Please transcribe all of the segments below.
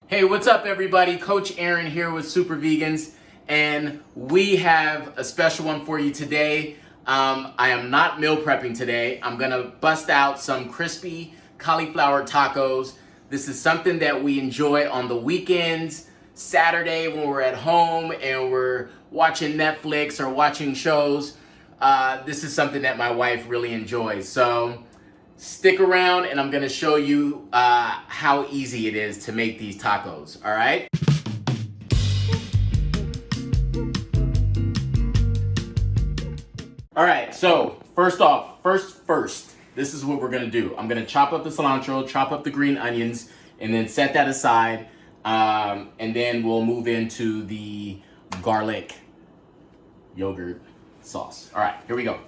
Hey, what's up everybody? Coach Aaron here with Super Vegans, and we have a special one for you today. I am not meal prepping today. I'm gonna bust out some crispy cauliflower tacos. This is something that we enjoy on the weekends, Saturday when we're at home and we're watching Netflix or watching shows. This is something that my wife really enjoys. So stick around and I'm gonna show you how easy it is to make these tacos, all right? All right, so first, this is what we're gonna do. I'm gonna chop up the cilantro, chop up the green onions, and then set that aside. And then we'll move into the garlic yogurt sauce. All right, here we go.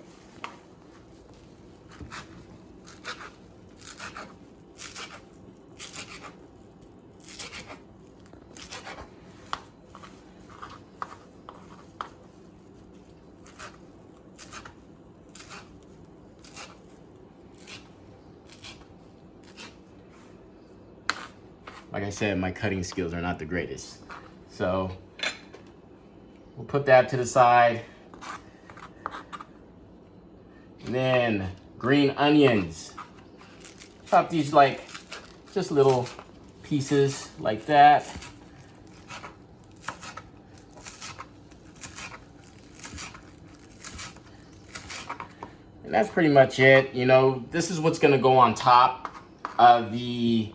Like I said, my cutting skills are not the greatest. So we'll put that to the side. And then green onions. Chop these like just little pieces like that. And that's pretty much it. You know, this is what's gonna go on top of the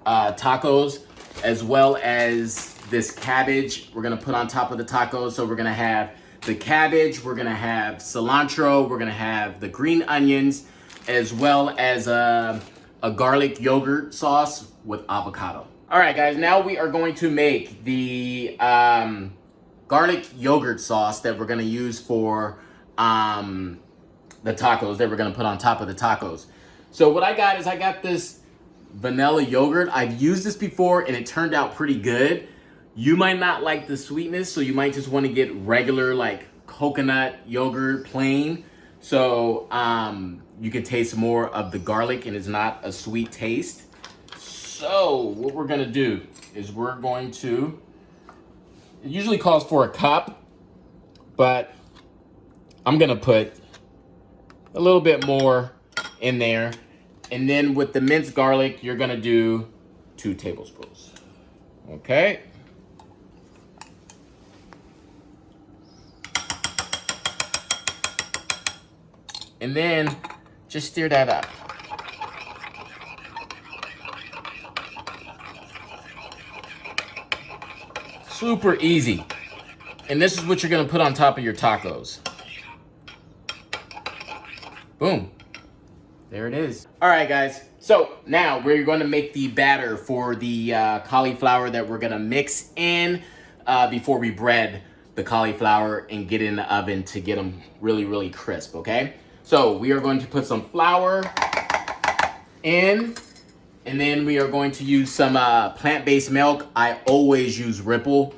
tacos, as well as this cabbage we're gonna put on top of the tacos. So we're gonna have the cabbage, we're gonna have cilantro, we're gonna have the green onions, as well as a garlic yogurt sauce with avocado. All right guys, now we are going to make the garlic yogurt sauce that we're gonna use for the tacos that we're gonna put on top of the tacos. So what I got this vanilla yogurt. I've used this before and it turned out pretty good. You might not like the sweetness, so you might just want to get regular like coconut yogurt plain. So you can taste more of the garlic and it's not a sweet taste. So what we're gonna do is we're going to, it usually calls for a cup, but I'm gonna put a little bit more in there. And then with the minced garlic, you're gonna do 2 tablespoons. Okay. And then just stir that up. Super easy. And this is what you're gonna put on top of your tacos. Boom. There it is. All right, guys. So now we're going to make the batter for the cauliflower that we're going to mix in before we bread the cauliflower and get it in the oven to get them really, really crisp, okay? So we are going to put some flour in, and then we are going to use some plant-based milk. I always use Ripple.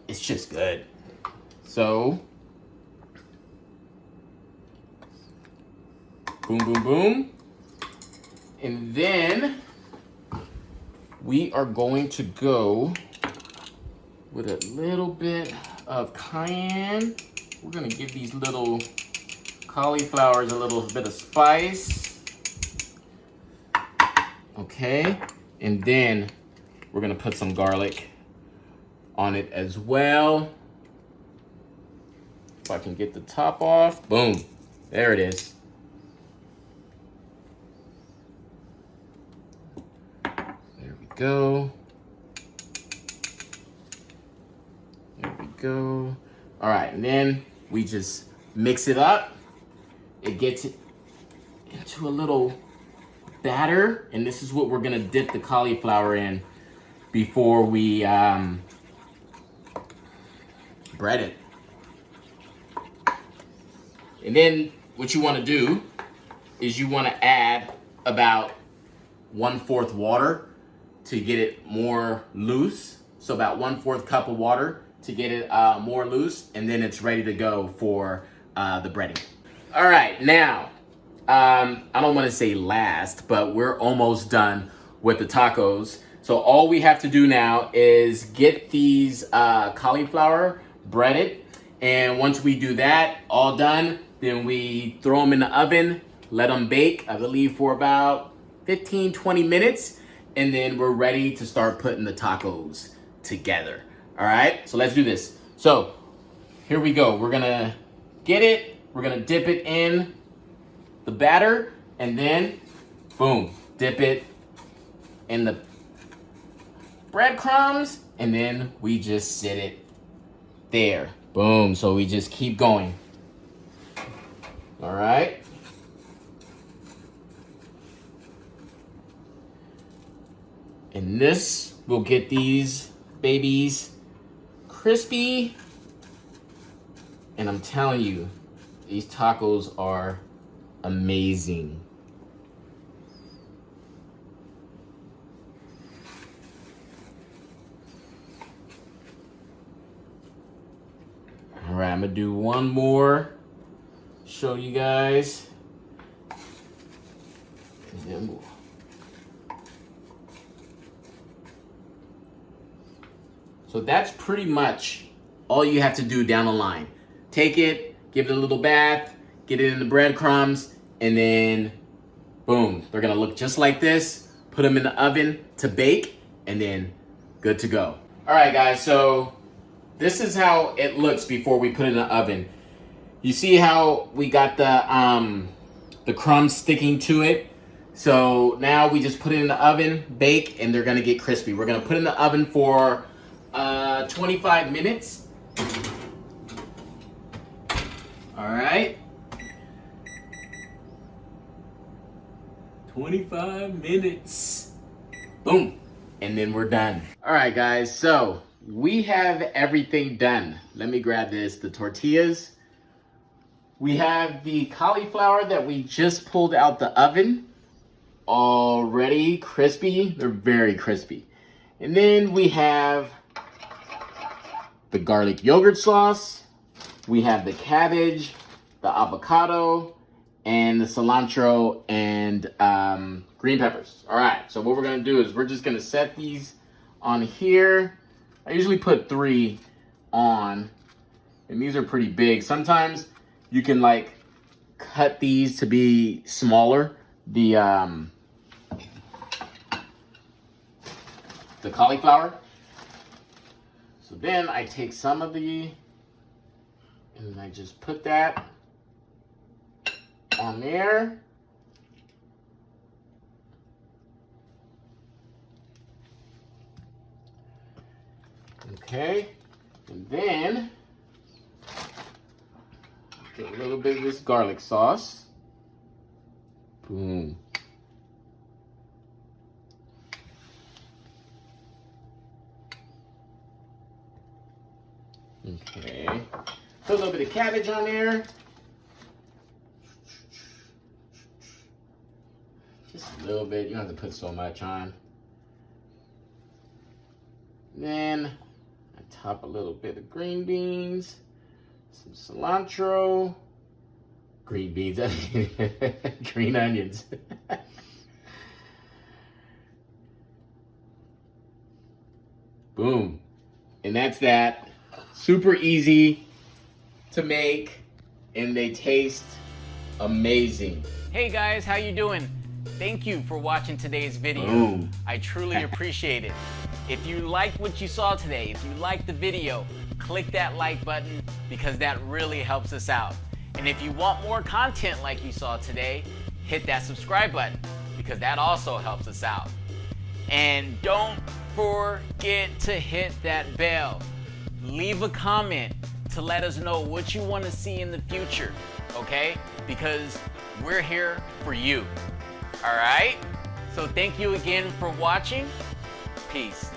It's just good. So boom, boom, boom. And then we are going to go with a little bit of cayenne. We're gonna give these little cauliflowers a little bit of spice. Okay, and then we're gonna put some garlic on it as well. If I can get the top off, boom, there it is. Go. There we go. All right, and then we just mix it up. It gets it into a little batter, and this is what we're gonna dip the cauliflower in before we bread it. And then what you wanna do is you wanna add about 1/4 water to get it more loose. So about 1/4 cup of water to get it more loose, and then it's ready to go for the breading. All right, now, I don't wanna say last, but we're almost done with the tacos. So all we have to do now is get these cauliflower breaded. And once we do that, all done, then we throw them in the oven, let them bake, I believe for about 15, 20 minutes. And then we're ready to start putting the tacos together. All right, so let's do this. So here we go. We're gonna get it. We're gonna dip it in the batter and then boom, dip it in the breadcrumbs, and then we just sit it there. Boom. So we just keep going. All right. And this will get these babies crispy. And I'm telling you, these tacos are amazing. All right, I'm gonna do one more, show you guys. And then we'll... So that's pretty much all you have to do down the line. Take it, give it a little bath, get it in the breadcrumbs, and then boom, they're gonna look just like this. Put them in the oven to bake, and then good to go. All right, guys, so this is how it looks before we put it in the oven. You see how we got the crumbs sticking to it? So now we just put it in the oven, bake, and they're gonna get crispy. We're gonna put it in the oven for 25 minutes. All right. 25 minutes. Boom. And then we're done. All right, guys, so we have everything done. Let me grab this, the tortillas. We have the cauliflower that we just pulled out the oven. Already crispy, they're very crispy. And then we have the garlic yogurt sauce. We have the cabbage, the avocado, and the cilantro and green peppers. All right, so what we're gonna do is we're just gonna set these on here. I usually put 3 on, and these are pretty big. Sometimes you can like cut these to be smaller. The cauliflower. So then I take some of the, and I just put that on there. Okay, and then get a little bit of this garlic sauce. Boom. Okay, put a little bit of cabbage on there. Just a little bit, you don't have to put so much on. Then I top a little bit of green beans, some cilantro, green beans, green onions. Boom. And that's that. Super easy to make, and they taste amazing. Hey guys, how you doing? Thank you for watching today's video. Boom. I truly appreciate it. If you liked what you saw today, if you liked the video, click that like button because that really helps us out. And if you want more content like you saw today, hit that subscribe button because that also helps us out. And don't forget to hit that bell. Leave a comment to let us know what you want to see in the future, okay? Because we're here for you, all right? So thank you again for watching. Peace.